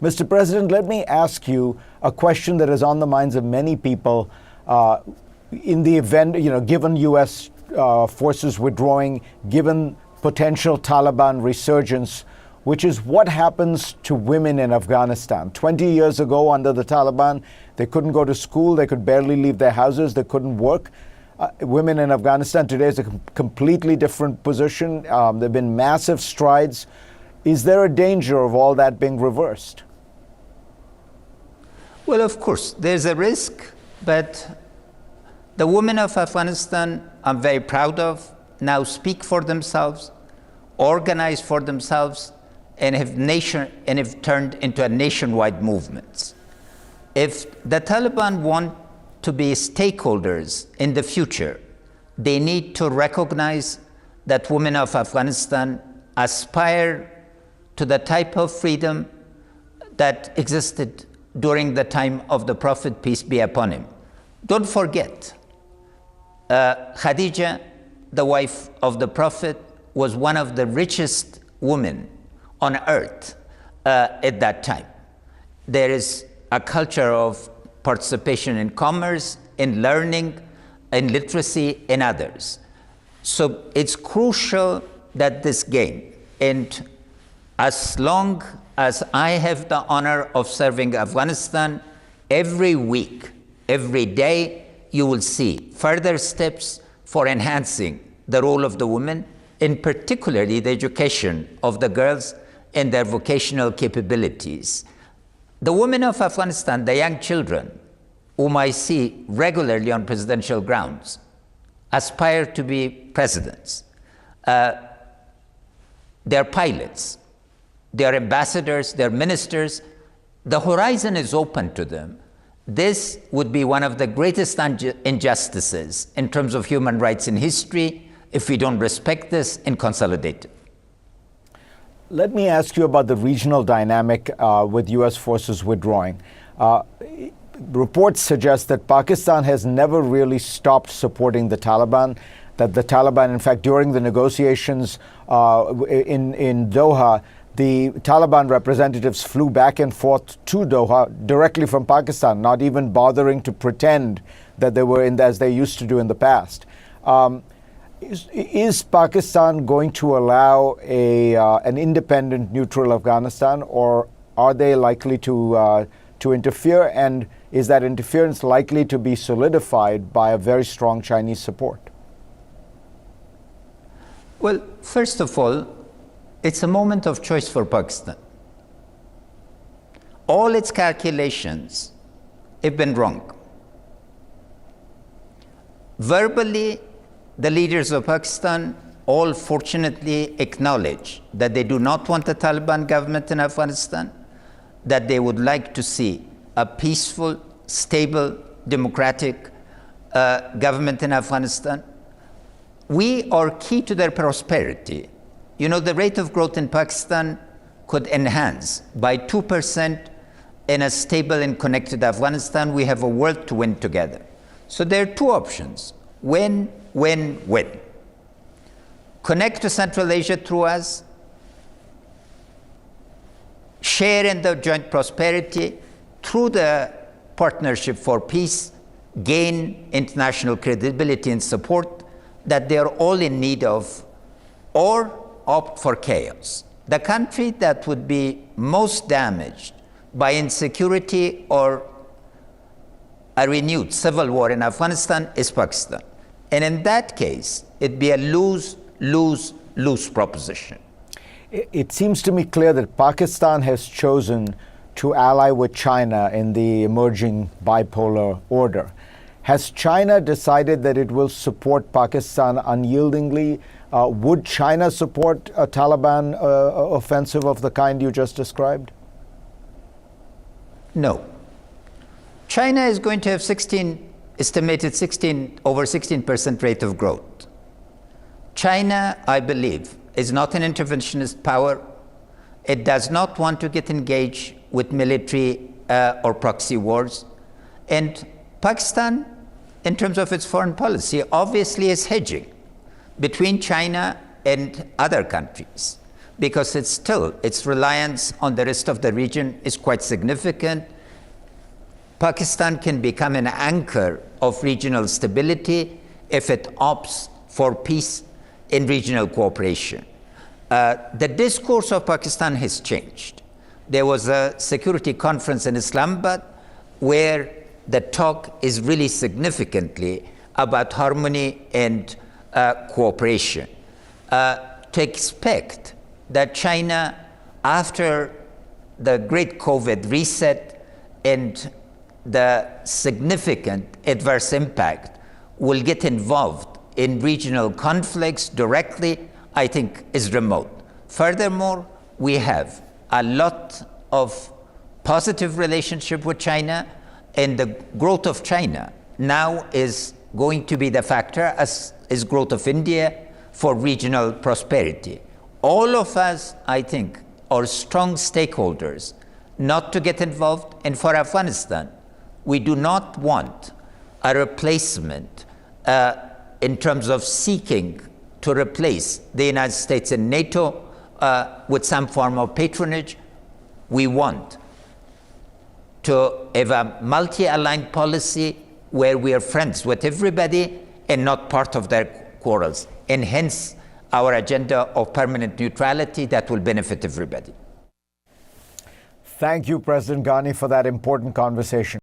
Mr. President, let me ask you a question that is on the minds of many people in the event, given U.S. Forces withdrawing, given potential Taliban resurgence, which is what happens to women in Afghanistan. 20 years ago, under the Taliban, they couldn't go to school, they could barely leave their houses, they couldn't work. Women in Afghanistan today is a completely different position. There have been massive strides. Is there a danger of all that being reversed? Well, of course, there's a risk, but the women of Afghanistan, I'm very proud of, now speak for themselves, organize for themselves, and have turned into a nationwide movement. If the Taliban want to be stakeholders in the future, they need to recognize that women of Afghanistan aspire to the type of freedom that existed during the time of the Prophet, peace be upon him. Don't forget, Khadija, the wife of the Prophet, was one of the richest women on earth at that time. There is a culture of participation in commerce, in learning, in literacy, and others. So it's crucial that this gain, and as long as I have the honor of serving Afghanistan, every week, every day, you will see further steps for enhancing the role of the women, in particularly the education of the girls and their vocational capabilities. The women of Afghanistan, the young children, whom I see regularly on presidential grounds, aspire to be presidents. They're pilots, they're ambassadors, they're ministers. The horizon is open to them. This would be one of the greatest injustices in terms of human rights in history if we don't respect this and consolidate it. Let me ask you about the regional dynamic with U.S. forces withdrawing. Reports suggest that Pakistan has never really stopped supporting the Taliban, that the Taliban, in fact, during the negotiations in Doha, the Taliban representatives flew back and forth to Doha directly from Pakistan, not even bothering to pretend that they were as they used to do in the past. Is Pakistan going to allow an independent, neutral Afghanistan, or are they likely to interfere? And is that interference likely to be solidified by a very strong Chinese support? Well, first of all, it's a moment of choice for Pakistan. All its calculations have been wrong. Verbally, the leaders of Pakistan all fortunately acknowledge that they do not want a Taliban government in Afghanistan, that they would like to see a peaceful, stable, democratic government in Afghanistan. We are key to their prosperity. You know, the rate of growth in Pakistan could enhance by 2% in a stable and connected Afghanistan. We have a world to win together. So there are two options: win, win, win. Connect to Central Asia through us, share in the joint prosperity through the Partnership for Peace, gain international credibility and support that they are all in need of, or opt for chaos. The country that would be most damaged by insecurity or a renewed civil war in Afghanistan is Pakistan. And in that case, it'd be a lose-lose-lose proposition. It seems to me clear that Pakistan has chosen to ally with China in the emerging bipolar order. Has China decided that it will support Pakistan unyieldingly? Would China support a Taliban offensive of the kind you just described? No. China is going to have estimated over 16% rate of growth. China, I believe, is not an interventionist power. It does not want to get engaged with military or proxy wars. And Pakistan, in terms of its foreign policy, obviously is hedging between China and other countries. because its reliance on the rest of the region is quite significant. Pakistan can become an anchor of regional stability if it opts for peace in regional cooperation. The discourse of Pakistan has changed. There was a security conference in Islamabad where the talk is really significantly about harmony and cooperation. To expect that China, after the great COVID reset and the significant adverse impact, will get involved in regional conflicts directly, I think is remote. Furthermore, we have a lot of positive relationship with China, and the growth of China now is going to be the factor, as is growth of India, for regional prosperity. All of us, I think, are strong stakeholders not to get involved. And for Afghanistan, we do not want a replacement in terms of seeking to replace the United States and NATO with some form of patronage. We want to have a multi-aligned policy where we are friends with everybody and not part of their quarrels, and hence our agenda of permanent neutrality that will benefit everybody. Thank you, President Ghani, for that important conversation.